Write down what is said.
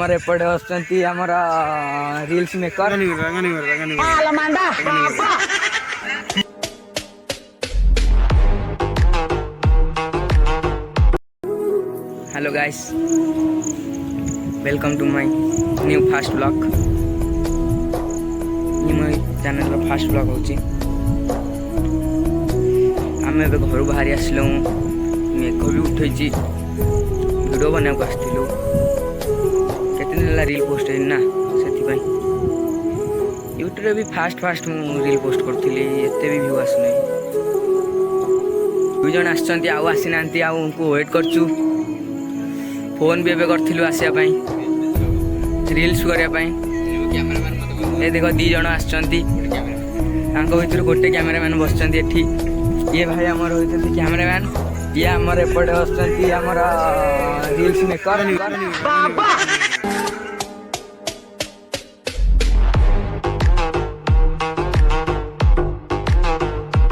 आमर एपटे आसुचंती आमर reels maker hello guys, welcome to my new fast blog. ये मो चैनल फास्ट ब्लॉग होची। आम ए घर बाहरी आसलु, मेघ भी उठे वीडियो बना आसलु। केते दिन रील पोस्ट ना से यूट्यूब रे भी फास्ट मु रील पोस्ट करथिली, एते भी व्यू आसुनै। दुई जन आछंती आउ आसी नांती, आउ उनको वेट करछु। फोन भी एबे करथिलु आसिया पई, रील्स करिया पई। ए देखो दी जन आछंती, तांको भितर गोटे कैमरामैन बसचंती एठी। ये भाई हमर होइतंती कैमरामैन, ये हमर एपटे आछंती हमर रील्स मेकर।